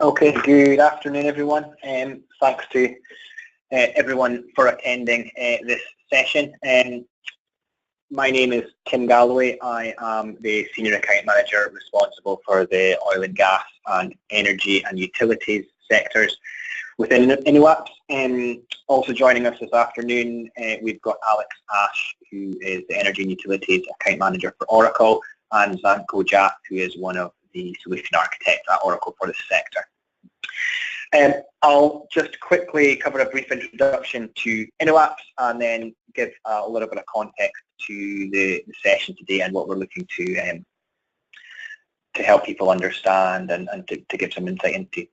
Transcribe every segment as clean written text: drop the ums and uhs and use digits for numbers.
Okay, good afternoon everyone. Thanks to everyone for attending this session. My name is Tim Galloway. I am the Senior Account Manager responsible for the oil and gas and energy and utilities sectors within Inoapps. Also joining us this afternoon, we've got Alex Ash, who is the Energy and Utilities Account Manager for Oracle, and Zanko Jack, who is one of the Solution Architects at Oracle for this sector. I'll just quickly cover a brief introduction to Inoapps and then give a little bit of context to the session today and what we're looking to help people understand and to give some insight into.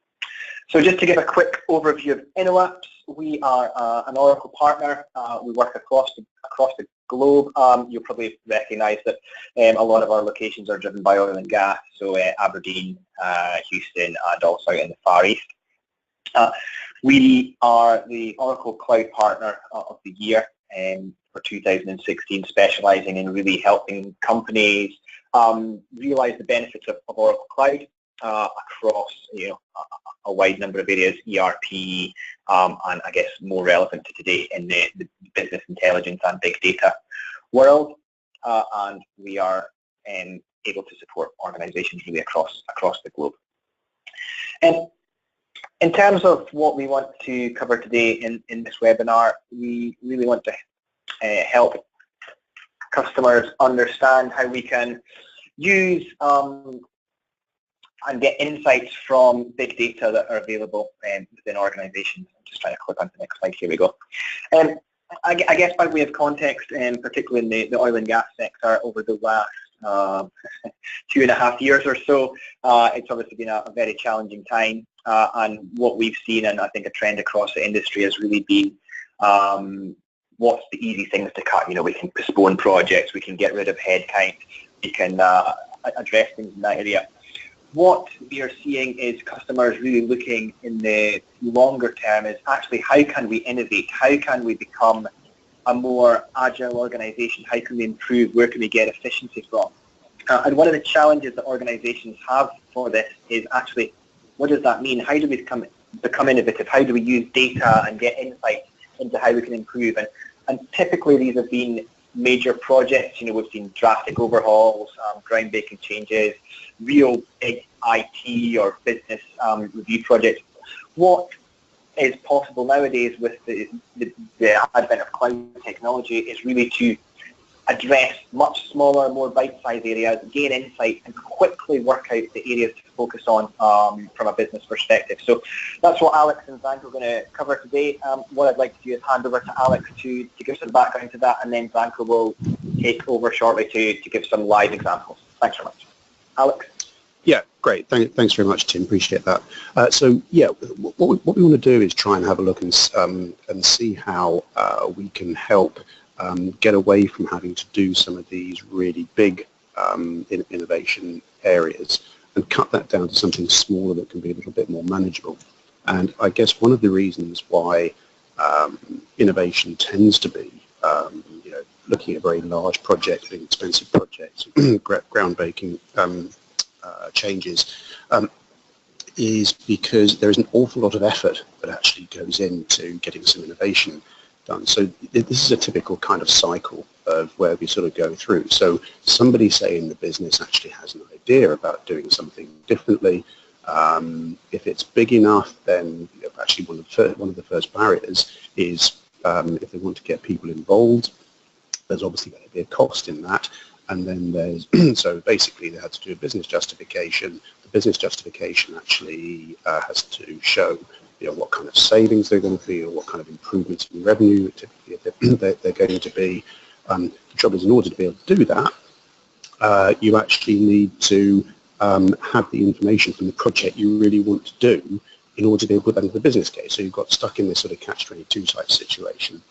So just to give a quick overview of Inoapps, we are an Oracle partner. We work across the globe. You'll probably recognise that a lot of our locations are driven by oil and gas, so Aberdeen, Houston, and also in the Far East. We are the Oracle Cloud Partner of the Year for 2016, specialising in really helping companies realise the benefits of Oracle Cloud across a wide number of areas, ERP, and I guess more relevant to today in the business intelligence and big data world. And we are able to support organisations really across the globe. In terms of what we want to cover today in this webinar, we really want to help customers understand how we can use and get insights from big data that are available within organisations. I'm just trying to click on the next slide. Here we go. I guess by way of context, particularly in the oil and gas sector over the last 2.5 years or so, it's obviously been a very challenging time. And what we've seen, and I think a trend across the industry, has really been what's the easy things to cut. We can postpone projects, we can get rid of headcount, we can address things in that area. What we are seeing is customers really looking in the longer term is actually how can we innovate, how can we become a more agile organisation, how can we improve, where can we get efficiency from? And one of the challenges that organisations have for this is actually, what does that mean? How do we become innovative? How do we use data and get insight into how we can improve? And typically these have been major projects. We've seen drastic overhauls, groundbreaking changes, real big IT or business review projects. What is possible nowadays with the advent of cloud technology is really to address much smaller, more bite-sized areas, gain insight, and quickly work out the areas to focus on from a business perspective. So that's what Alex and Zanko are going to cover today. What I'd like to do is hand over to Alex to give some background to that, and then Zanko will take over shortly to give some live examples. Thanks very much. Alex? Yeah, great. Thanks very much, Tim. Appreciate that. So yeah, what we want to do is try and have a look and see how we can help get away from having to do some of these really big innovation areas and cut that down to something smaller that can be a little bit more manageable. And I guess one of the reasons why innovation tends to be looking at very large projects, big expensive projects, groundbreaking changes, is because there is an awful lot of effort that actually goes into getting some innovation done. So this is a typical kind of cycle of where we sort of go through. So somebody, say, in the business actually has an idea about doing something differently. If it's big enough, then actually one of the first barriers is if they want to get people involved, there's obviously going to be a cost in that. And then there's, so basically they had to do a business justification. The business justification actually has to show what kind of savings they're going to be or what kind of improvements in revenue typically they're going to be. The trouble is, in order to be able to do that, you actually need to have the information from the project you really want to do in order to be able to put that into the business case. So you've got stuck in this sort of catch-22 type situation.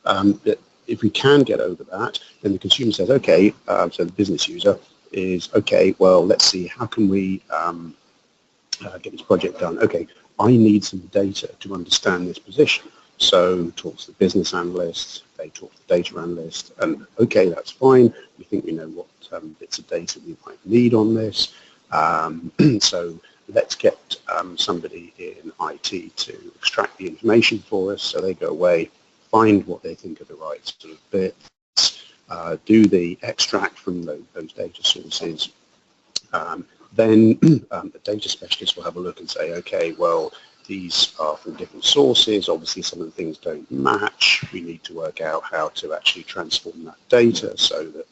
But if we can get over that, then the consumer says, okay, so the business user is, okay, well, let's see, how can we get this project done? Okay, I need some data to understand this position. So talk to the business analysts, they talk to the data analyst, and okay, that's fine. We think we know what bits of data we might need on this. So let's get somebody in IT to extract the information for us. So they go away, find what they think are the right sort of bits, do the extract from those data sources. Then the data specialist will have a look and say, okay, well, these are from different sources. Obviously, some of the things don't match. We need to work out how to actually transform that data so that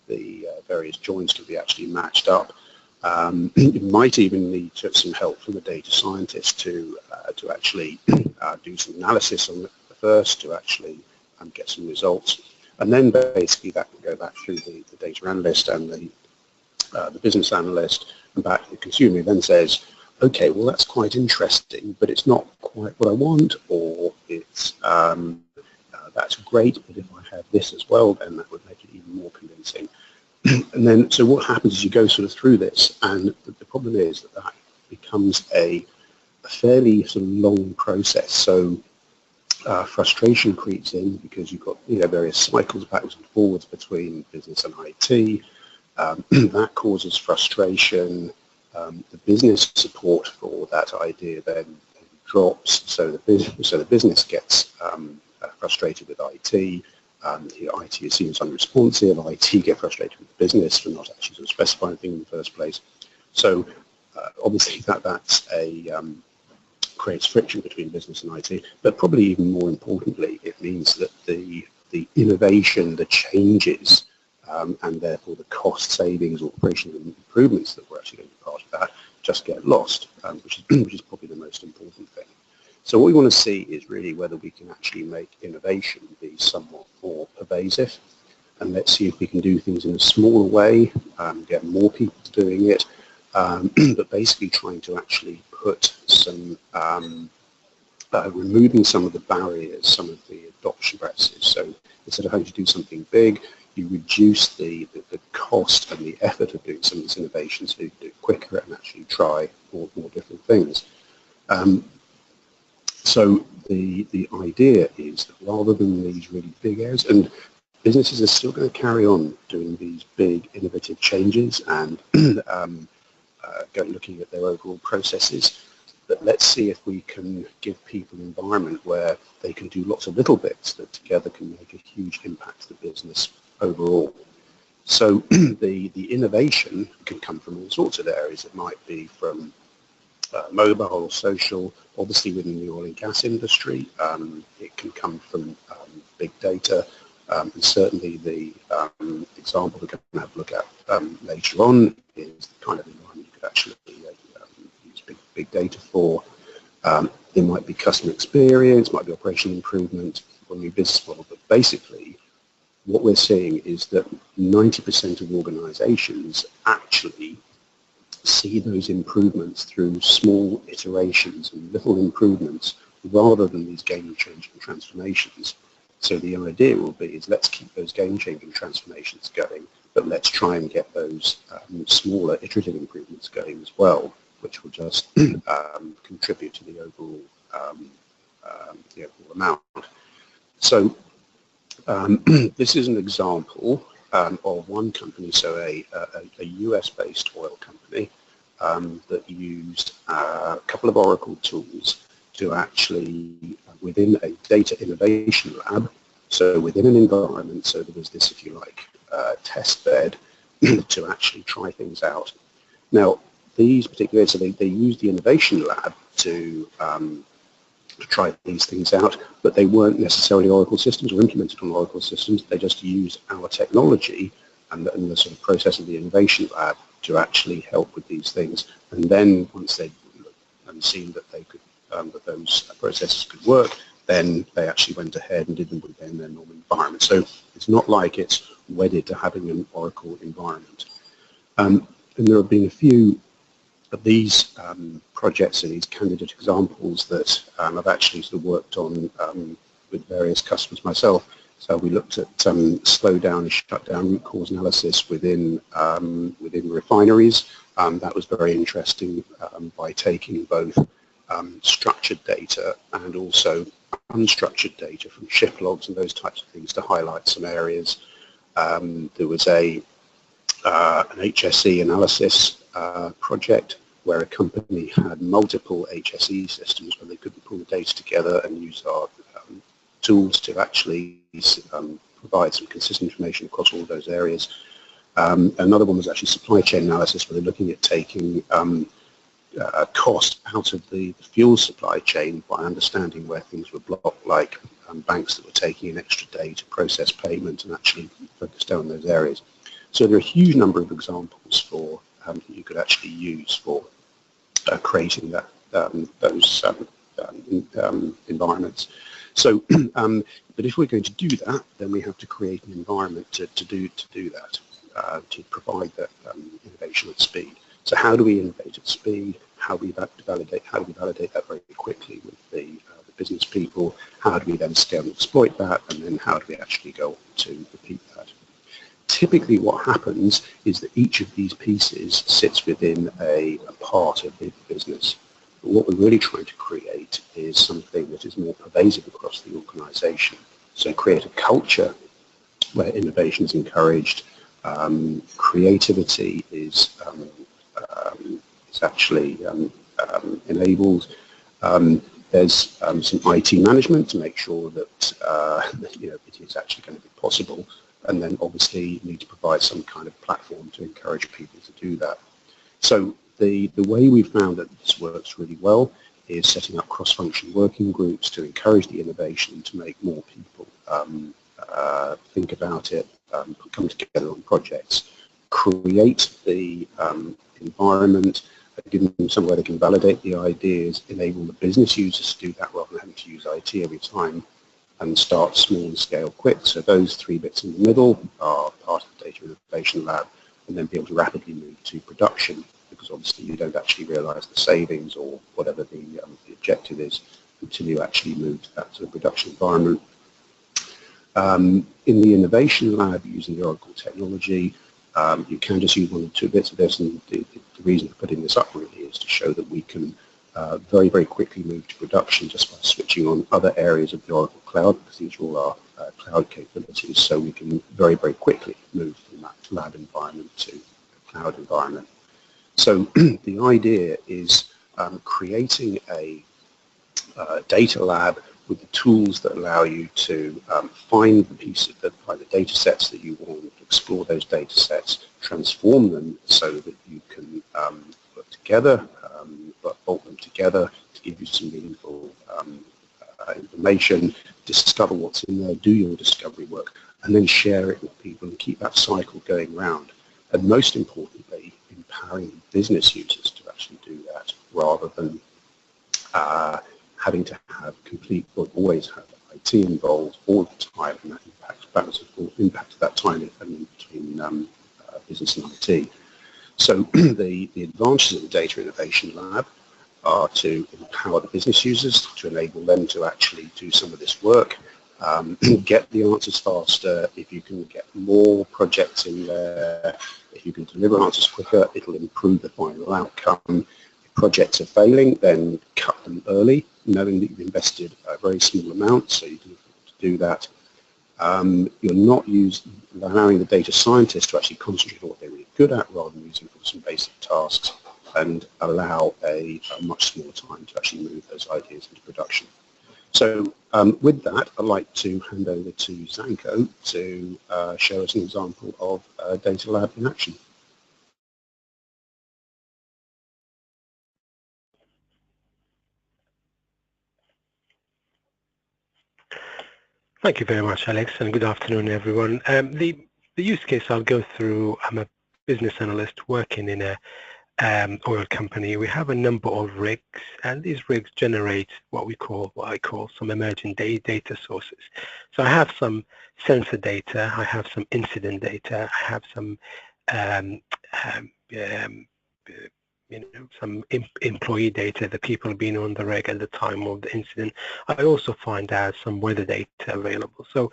the various joins can be actually matched up. You might even need some help from the data scientist to actually do some analysis on it first to actually get some results. And then basically that can go back through the data analyst and the business analyst and back to the consumer, who then says, okay, well, that's quite interesting, but it's not quite what I want, or it's that's great, but if I had this as well, then that would make it even more convincing. And then, so what happens is you go sort of through this, and the problem is that that becomes a fairly sort of long process. So frustration creeps in because you've got various cycles backwards and forwards between business and IT. That causes frustration. The business support for that idea then drops, so the business gets frustrated with IT. IT is seen as unresponsive. IT get frustrated with the business for not actually sort of specifying anything in the first place. So obviously that's creates friction between business and IT. But probably even more importantly, it means that the innovation, the changes, and therefore the cost savings or operational improvements that were actually going to be part of that just get lost, which is probably the most important thing. So what we want to see is really whether we can actually make innovation be somewhat more pervasive, and let's see if we can do things in a smaller way, get more people doing it, but basically trying to actually put some, removing some of the barriers, some of the adoption practices. So instead of having to do something big, you reduce the cost and the effort of doing some of this innovation so you can do it quicker and actually try more different things. So the idea is that rather than these really big areas, and businesses are still going to carry on doing these big innovative changes and looking at their overall processes, but let's see if we can give people an environment where they can do lots of little bits that together can make a huge impact to the business overall. So the innovation can come from all sorts of areas. It might be from mobile or social, obviously within the oil and gas industry. It can come from big data, and certainly the example we're going to have a look at later on is the kind of environment you could actually use big data for. It might be customer experience, might be operational improvement or new business model, but basically what we're seeing is that 90% of organizations actually see those improvements through small iterations and little improvements rather than these game-changing transformations. So the idea will be is let's keep those game-changing transformations going, but let's try and get those smaller iterative improvements going as well, which will just contribute to the overall amount. So this is an example of one company, so a US-based oil company that used a couple of Oracle tools to actually, within a data innovation lab, so within an environment, so there was this, if you like, test bed to actually try things out. Now, these particular, so they used the innovation lab to try these things out, but they weren't necessarily Oracle systems or implemented on Oracle systems. They just used our technology and the sort of process of the innovation lab to actually help with these things. And then once they'd seen that they could, that those processes could work, then they actually went ahead and did them within their normal environment. So it's not like it's wedded to having an Oracle environment. And there have been a few of these projects and these candidate examples that I've actually sort of worked on with various customers myself. So we looked at slow down, shut down root cause analysis within refineries. That was very interesting by taking both structured data and also unstructured data from shift logs and those types of things to highlight some areas. There was an HSE analysis project where a company had multiple HSE systems where they couldn't pull the data together and use our tools to actually provide some consistent information across all those areas. Another one was actually supply chain analysis, where they're looking at taking cost out of the fuel supply chain by understanding where things were blocked, like banks that were taking an extra day to process payment, and actually focus down on those areas. So there are a huge number of examples for that you could actually use for creating that those environments. So, but if we're going to do that, then we have to create an environment to do that, to provide that innovation at speed. So how do we innovate at speed? How do we validate that very quickly with the business people? How do we then scale and exploit that? And then how do we actually go on to repeat that? Typically what happens is that each of these pieces sits within a part of the business. But what we're really trying to create is something that is more pervasive across the organization. So create a culture where innovation is encouraged, creativity is actually enabled. There's some IT management to make sure that it is actually going to be possible, and then obviously you need to provide some kind of platform to encourage people to do that. So the way we found that this works really well is setting up cross-function working groups to encourage the innovation, to make more people think about it, come together on projects, create the environment, give them somewhere they can validate the ideas, enable the business users to do that rather than having to use IT every time, and start small and scale quick. So those three bits in the middle are part of the Data Innovation Lab, and then be able to rapidly move to production, because obviously you don't actually realize the savings or whatever the objective is until you actually move to that sort of production environment. In the Innovation Lab, using the Oracle technology, you can just use one or two bits of this, and the reason for putting this up really is to show that we can very, very quickly move to production just by switching on other areas of the Oracle Cloud, because these are all our cloud capabilities, so we can very, very quickly move from that lab environment to a cloud environment. So the idea is creating a data lab with the tools that allow you to find the pieces, find the data sets that you want, explore those data sets, transform them so that you can put together, bolt them together to give you some meaningful information, discover what's in there, do your discovery work, and then share it with people and keep that cycle going round. And most importantly, empowering business users to actually do that rather than having to have always have IT involved all the time, and that impacts that time between business and IT. So the advantages of the Data Innovation Lab are to empower the business users, to enable them to actually do some of this work, get the answers faster. If you can get more projects in there, if you can deliver answers quicker, it'll improve the final outcome. If projects are failing, then cut them early, knowing that you've invested a very small amount, so you can afford to do that. You're not allowing the data scientists to actually concentrate on what they're really good at, rather than using for some basic tasks, and allow a much smaller time to actually move those ideas into production. So with that, I'd like to hand over to Zanko to show us an example of a data lab in action. Thank you very much, Alex, and good afternoon, everyone. The use case I'll go through, I'm a business analyst working in a oil company. We have a number of rigs, and these rigs generate what I call some emerging data sources. So I have some sensor data, I have some incident data, I have some some employee data, the people being on the rig at the time of the incident. I also find out some weather data available. So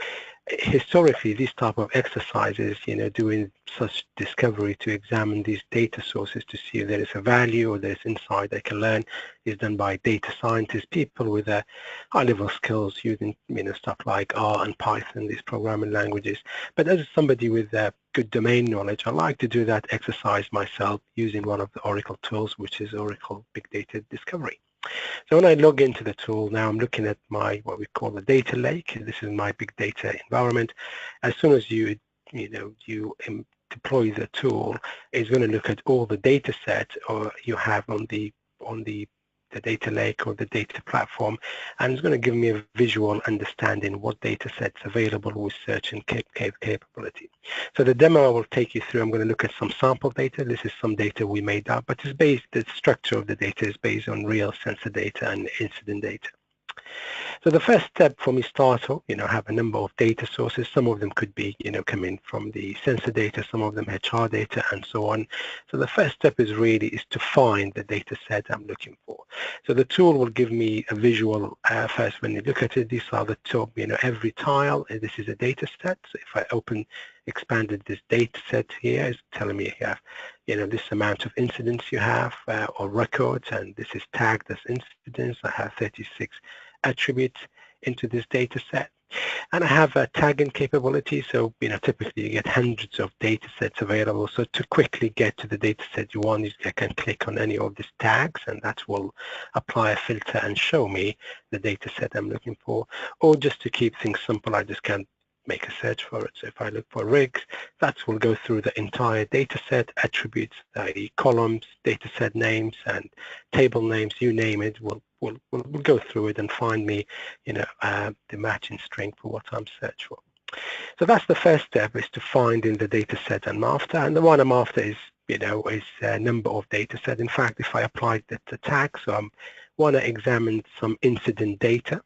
historically, these type of exercises, doing such discovery to examine these data sources to see if there is a value or there is insight they can learn, is done by data scientists, people with high-level skills using, stuff like R and Python, these programming languages. But as somebody with good domain knowledge, I like to do that exercise myself using one of the Oracle tools, which is Oracle Big Data Discovery. So when I log into the tool, now I'm looking at my, what we call the data lake. This is my big data environment. As soon as you deploy the tool, it's going to look at all the data sets you have on the data lake or the data platform, and it's going to give me a visual understanding what data sets available with search and capability. So the demo I will take you through, I'm going to look at some sample data. This is some data we made up, but it's based, the structure of the data is based on real sensor data and incident data. So the first step for me start off, have a number of data sources. Some of them could be, coming from the sensor data, some of them HR data, and so on. So the first step is to find the data set I'm looking for. So the tool will give me a visual first when you look at it. These are the top, every tile. This is a data set. So if I expanded this data set here, it's telling me you have, this amount of incidents you have or records, and this is tagged as incidents. I have 36 attributes into this data set, and I have a tagging capability. So typically you get hundreds of data sets available. So to quickly get to the data set you want, I can click on any of these tags, and that will apply a filter and show me the data set I'm looking for. Or just to keep things simple, I just can make a search for it. So if I look for rigs, that will go through the entire data set, attributes, the columns, data set names, and table names, you name it, will go through it and find me, the matching string for what I'm searching for. So that's the first step, is to find in the data set I'm after, and the one I'm after is, is a number of data set. In fact, if I applied the tag, so I want to examine some incident data,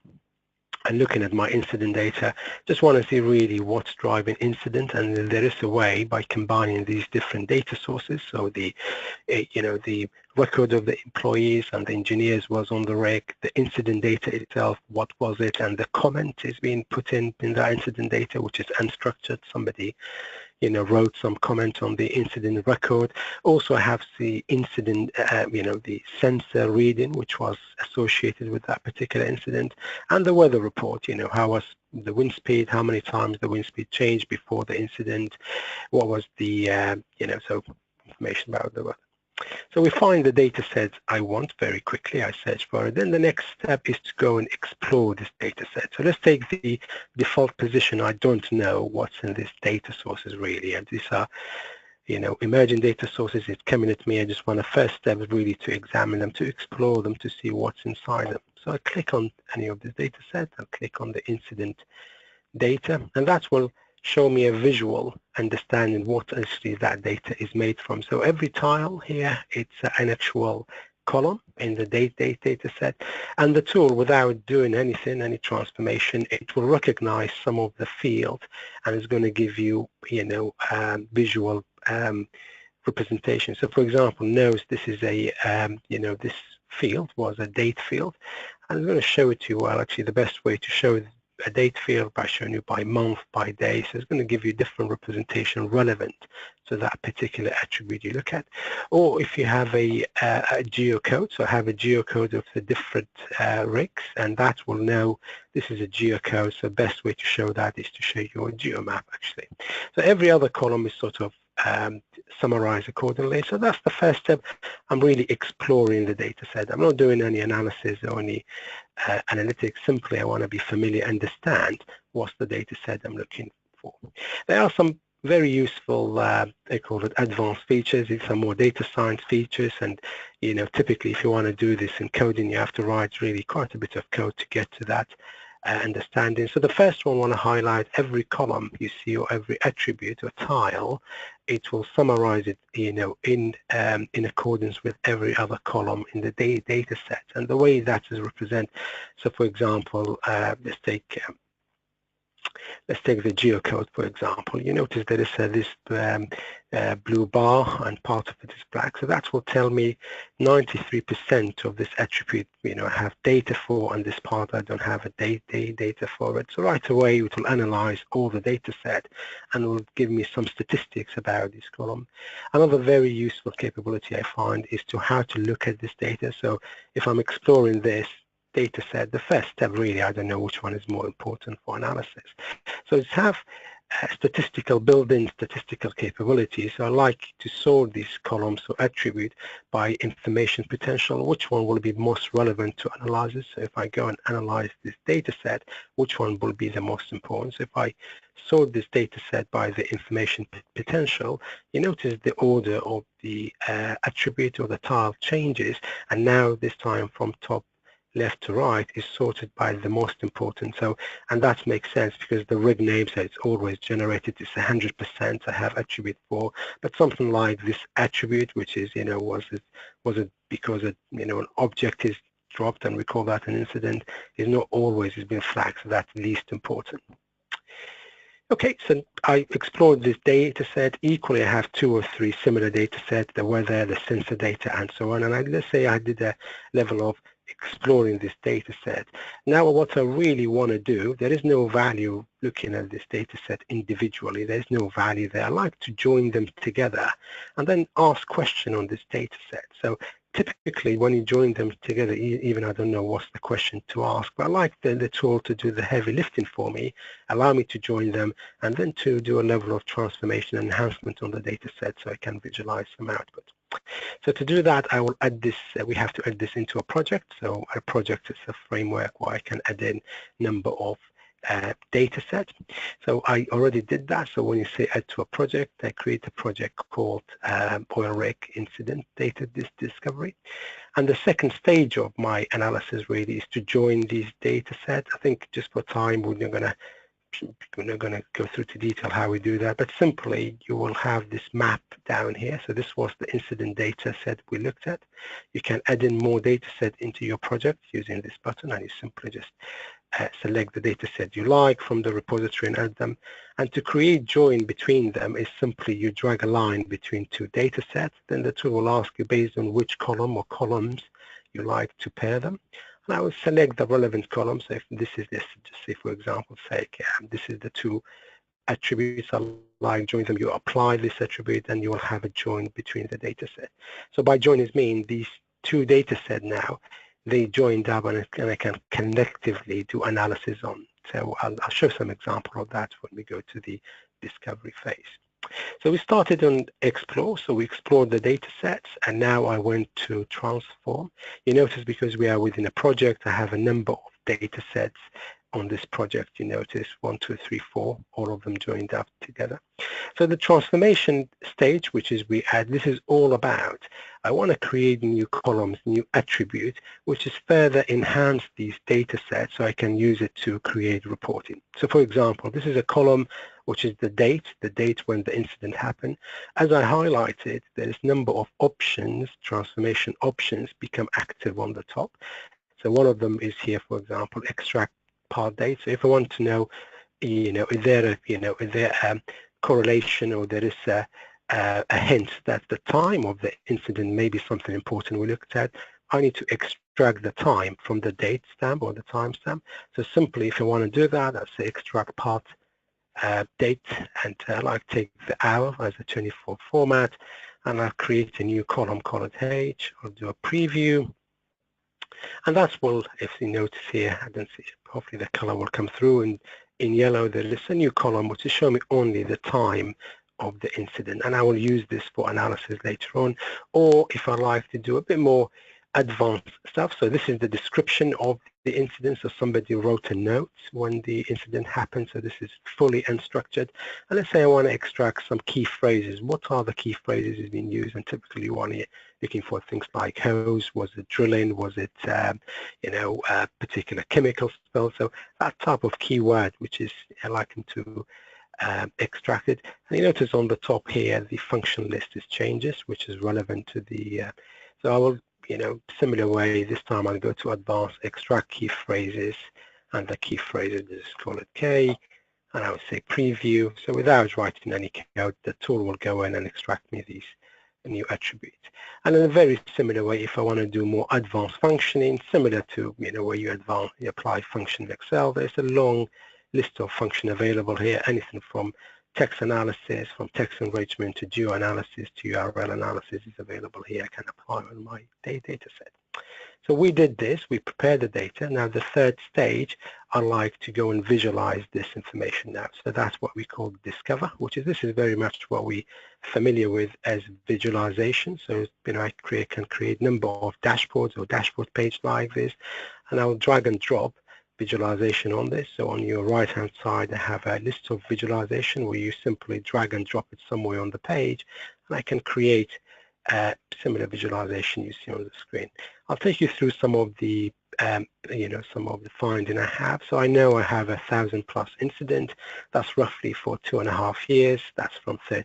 and looking at my incident data, just want to see really what's driving incident, and there is a way by combining these different data sources. So the record of the employees and the engineers was on the rig, the incident data itself, what was it, and the comment is being put in that incident data, which is unstructured. Somebody wrote some comment on the incident record. Also I have the incident, the sensor reading, which was associated with that particular incident, and the weather report, how was the wind speed, how many times the wind speed changed before the incident, what was the, so information about the weather. So we find the data set I want very quickly. I search for it. Then the next step is to go and explore this data set. So let's take the default position. I don't know what's in this data sources really. And these are, emerging data sources. It's coming at me. I just want to first step is really to examine them, to explore them, to see what's inside them. So I click on any of this data set. I'll click on the incident data, and that will show me a visual understanding what actually that data is made from. So every tile here, it's an actual column in the data set, and the tool, without doing anything, any transformation, it will recognize some of the fields, and it's going to give you, visual representation. So for example, knows this is a, this field was a date field, and I'm going to show it to you. Well, actually the best way to show a date field by showing you by month, by day, so it's going to give you different representation relevant to that particular attribute you look at. Or if you have a geocode, so I have a geocode of the different rigs, and that will know this is a geocode. So the best way to show that is to show you a geomap actually. So every other column is sort of summarized accordingly. So that's the first step. I'm really exploring the data set. I'm not doing any analysis or any analytics. Simply I want to be familiar, understand what's the data set I'm looking for. There are some very useful, they call it advanced features. It's some more data science features, and typically if you want to do this in coding, you have to write really quite a bit of code to get to that understanding. So the first one I want to highlight, every column you see or every attribute or tile, it will summarize it, in accordance with every other column in the data set. And the way that is represented, so for example, let's take Let's take the geocode, for example. You notice there is this blue bar and part of it is black. So that will tell me 93% of this attribute, I have data for, and this part I don't have a data for it. So right away it will analyze all the data set and will give me some statistics about this column. Another very useful capability I find is to how to look at this data. So if I'm exploring this data set, the first step really, I don't know which one is more important for analysis. So it's have built-in statistical capabilities. So I like to sort these columns or attribute by information potential, which one will be most relevant to analysis. So if I go and analyze this data set, which one will be the most important? So if I sort this data set by the information potential, you notice the order of the attribute or the tile changes, and now this time from top left to right is sorted by the most important. So, and that makes sense because the rig name says it's always generated. It's 100% I have attribute for, but something like this attribute, which is, was it because an object is dropped and we call that an incident, is not always has been flagged. So that's least important. Okay, so I explored this data set. Equally, I have 2 or 3 similar data sets, the weather, the sensor data, and so on. And let's say I did a level of exploring this data set. Now what I really want to do, there is no value looking at this data set individually. There's no value there. I like to join them together and then ask question on this data set. So typically when you join them together, even I don't know what's the question to ask, but I like the tool to do the heavy lifting for me, allow me to join them, and then to do a level of transformation and enhancement on the data set so I can visualize some output. So to do that, I will add this, we have to add this into a project. So a project is a framework where I can add in number of data sets. So I already did that. So when you say add to a project, I create a project called oil rig incident data discovery. And the second stage of my analysis really is to join these data sets. I think just for time, we're not going to go through to detail how we do that, but simply you will have this map down here. So this was the incident data set we looked at. You can add in more data set into your project using this button, and you simply just select the data set you like from the repository and add them. And to create join between them is simply you drag a line between 2 data sets, then the tool will ask you based on which column or columns you like to pair them. And I will select the relevant columns. So if this is this, just say for example's sake, this is the 2 attributes I like, join them, you apply this attribute and you will have a join between the data set. So by join is mean these 2 data set now, they joined up and I can collectively do analysis on. So I'll show some example of that when we go to the discovery phase. So we started on explore, so we explored the data sets, and now I went to transform. You notice because we are within a project, I have a number of data sets on this project. You notice 1, 2, 3, 4, all of them joined up together. So the transformation stage, which is we add, this is all about, I want to create new columns, new attributes, which is further enhance these data sets so I can use it to create reporting. So for example, this is a column which is the date when the incident happened. As I highlighted, there is number of options, transformation options become active on the top. So one of them is here, for example, extract part date. So if I want to know, is there a correlation, or there is a hint that the time of the incident may be something important we looked at, I need to extract the time from the date stamp or the time stamp. So simply, if I want to do that, I'll say extract part date, and I like take the hour as a 24 format, and I'll create a new column, call it H. I'll do a preview, and that's will, if you notice here, I don't see, hopefully the color will come through, and in yellow there is a new column which is showing me only the time of the incident, and I will use this for analysis later on. Or if I like to do a bit more advanced stuff, so this is the description of the incident. So somebody wrote a note when the incident happened, so this is fully unstructured. And let's say I want to extract some key phrases. What are the key phrases is being used? And typically you want to looking for things like hose, was it drilling, was it a particular chemical spill. So that type of keyword, which is I like them to extracted. And you notice on the top here the function list is changes, which is relevant to the so I will, similar way, this time I'll go to advanced, extract key phrases, and the key phrases, just call it K, and I would say preview. So without writing any code, the tool will go in and extract me these new attributes. And in a very similar way, if I want to do more advanced functioning, similar to where you apply function in Excel, there's a long list of function available here, anything from text analysis, from text enrichment to geo analysis to URL analysis is available here. I can apply on my data set. So we did this, we prepared the data. Now the third stage, I like to go and visualize this information now. So that's what we call discover, this is very much what we familiar with as visualization. So I can create number of dashboards or dashboard page like this, and I'll drag and drop visualization on this. So on your right hand side, I have a list of visualization where you simply drag and drop it somewhere on the page, and I can create similar visualization you see on the screen. I'll take you through some of the some of the finding I have. So I know I have 1,000+ incident. That's roughly for 2.5 years. That's from 13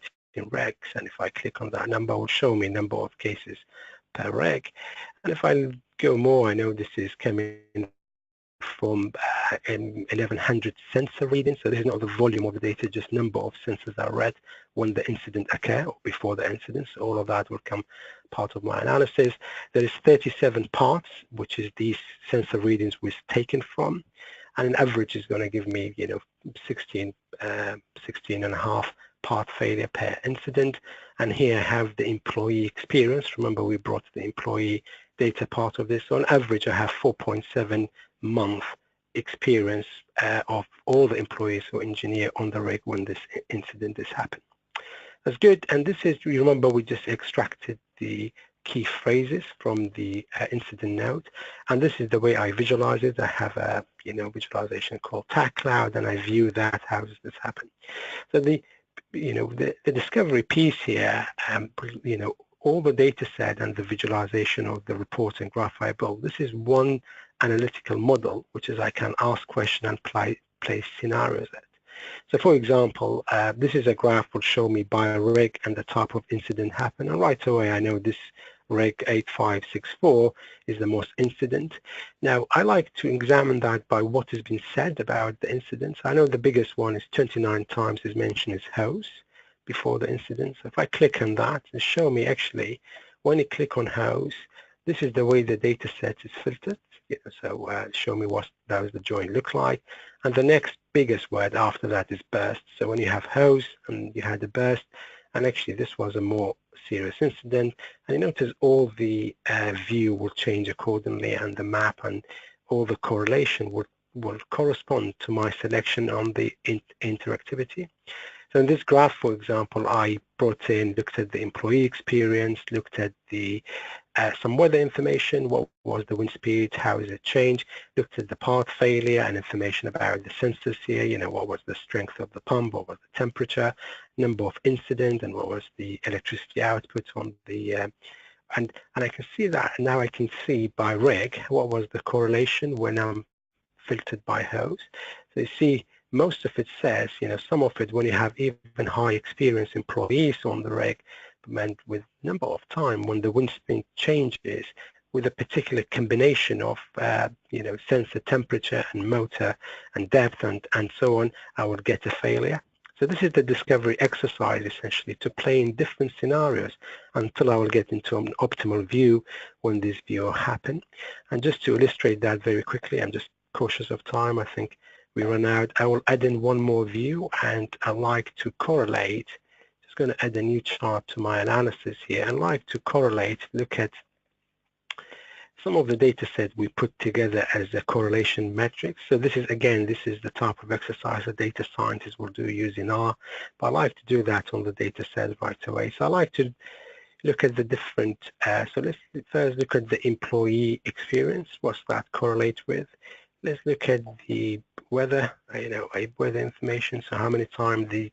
regs, and if I click on that number, it will show me number of cases per reg. And if I go more, I know this is coming from 1,100 sensor readings. So this is not the volume of the data, just number of sensors that are read when the incident occurred or before the incident. So all of that will come part of my analysis. There is 37 parts, which is these sensor readings was taken from, and an average is going to give me 16 and a half part failure per incident. And here I have the employee experience. Remember, we brought the employee data part of this. So on average, I have 4.7 month experience of all the employees who engineer on the rig when this incident has happened. That's good. And this is, you remember, we just extracted the key phrases from the incident note, and this is the way I visualize it. I have a visualization called Tag Cloud, and I view that. How does this happen? So the discovery piece here, all the data set and the visualization of the reports and graph I built, this is one analytical model, which is I can ask questions and place scenarios at. So for example, this is a graph will show me by rig and the type of incident happened, and right away I know this rig 8564 is the most incident. Now I like to examine that by what has been said about the incidents. I know the biggest one is 29 times is mentioned as host before the incident. So if I click on that and show me actually when you click on host, this is the way the data set is filtered. So show me what does the join look like, and the next biggest word after that is burst. So when you have host and you had a burst, and actually this was a more serious incident, and you notice all the view will change accordingly, and the map and all the correlation will correspond to my selection on the interactivity. So in this graph, for example, I looked at the employee experience, looked at the some weather information, what was the wind speed, how is it changed, looked at the part failure and information about the sensors here, what was the strength of the pump, what was the temperature, number of incidents, and what was the electricity output on the, and I can see that, and now I can see by rig, what was the correlation when I'm filtered by host. So you see, most of it says, some of it when you have even high experience employees on the rig, meant with number of time when the wind speed changes with a particular combination of, sensor temperature and motor and depth and so on, I would get a failure. So this is the discovery exercise essentially to play in different scenarios until I will get into an optimal view when this view will happen. And just to illustrate that very quickly, I'm just cautious of time. I think we run out. I will add in one more view, and I like to correlate. Just going to add a new chart to my analysis here, and like to correlate, look at some of the data sets we put together as a correlation metrics. So this is, again, this is the type of exercise a data scientist will do using R, but I like to do that on the data set right away. So I like to look at the different, so let's first look at the employee experience. What's that correlate with? Let's look at the weather, weather information. So how many times the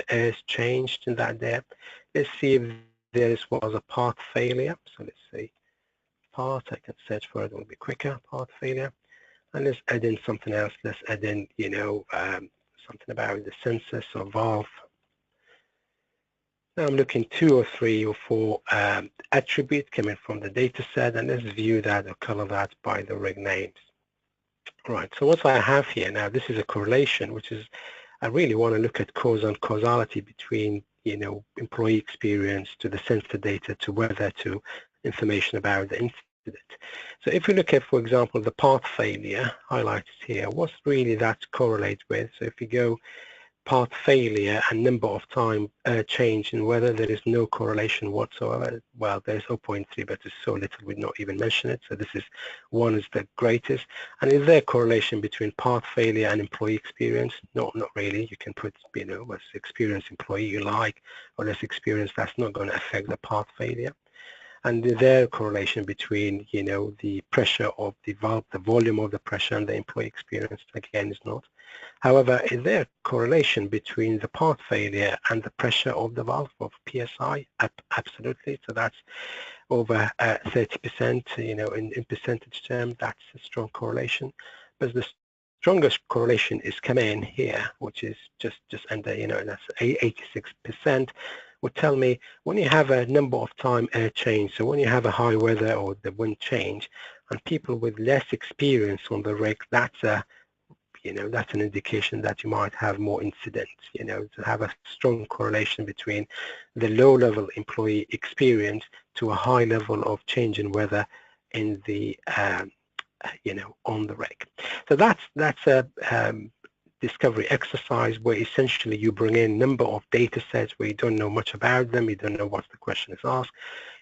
air's changed in that day. Let's see if there was a part failure. So let's say part, I can search for it, it will be quicker, part failure. And let's add in something else. Let's add in, something about the sensor, so valve. Now I'm looking 2 or 3 or 4 attributes coming from the data set, and let's view that or color that by the rig names. Right, so what I have here now, this is a correlation, which is I really want to look at cause and causality between, employee experience to the sensor data to weather to information about the incident. So if we look at, for example, the part failure highlighted here, what's really that correlates with? So if you go part failure and number of time change in weather, there is no correlation whatsoever. Well, there's 0.3, but it's so little we'd not even mention it. So this is one is the greatest. And is there a correlation between part failure and employee experience? No, not really. You can put, less experienced employee you like, or less experience, that's not going to affect the part failure. And is there a correlation between, the pressure of the valve, the volume of the pressure, and the employee experience? Again, it's not. However, is there a correlation between the part failure and the pressure of the valve, of PSI? Absolutely. So that's over 30%, in percentage terms, that's a strong correlation. But the strongest correlation is coming in here, which is just under, that's 86%. Would tell me when you have a number of time change, so when you have a high weather or the wind change, and people with less experience on the rig, that's a that's an indication that you might have more incidents, to have a strong correlation between the low-level employee experience to a high level of change in weather in the, on the rig. So that's a discovery exercise where essentially you bring in a number of data sets where you don't know much about them, you don't know what the question is asked.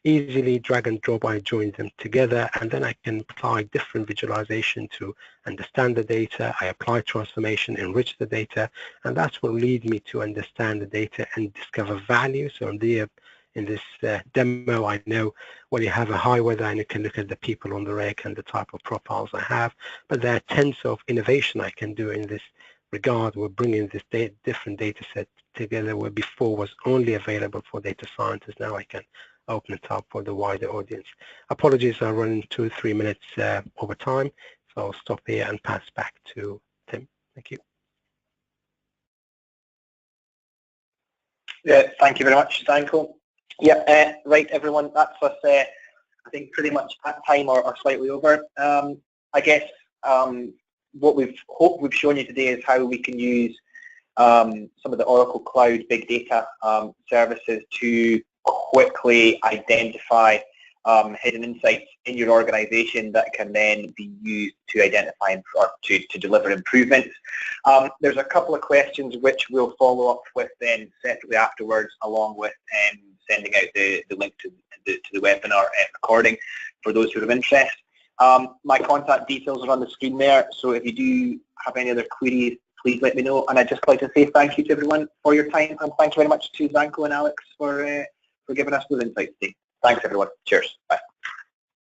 Easily drag and drop, I join them together, and then I can apply different visualization to understand the data. I apply transformation, enrich the data, and that's what leads me to understand the data and discover value. So in this demo, I know when you have a high weather, and you can look at the people on the rig and the type of profiles I have, but there are tons of innovation I can do in this regard. We're bringing this different data set together where before was only available for data scientists. Now I can open it up for the wider audience. Apologies, I'm running 2 or 3 minutes over time, so I'll stop here and pass back to Tim. Thank you. Yeah, thank you very much, Danko. Yeah, right, everyone, that's us, I think, pretty much at time or slightly over. I guess what we've shown you today is how we can use some of the Oracle Cloud Big Data services to quickly identify hidden insights in your organization that can then be used to identify or to deliver improvements. There's a couple of questions which we'll follow up with then separately afterwards, along with sending out the link to the webinar recording for those who have interest. My contact details are on the screen there, so if you do have any other queries, please let me know. And I'd just like to say thank you to everyone for your time, and thank you very much to Danko and Alex for giving us those insights today. Thanks, everyone. Cheers. Bye.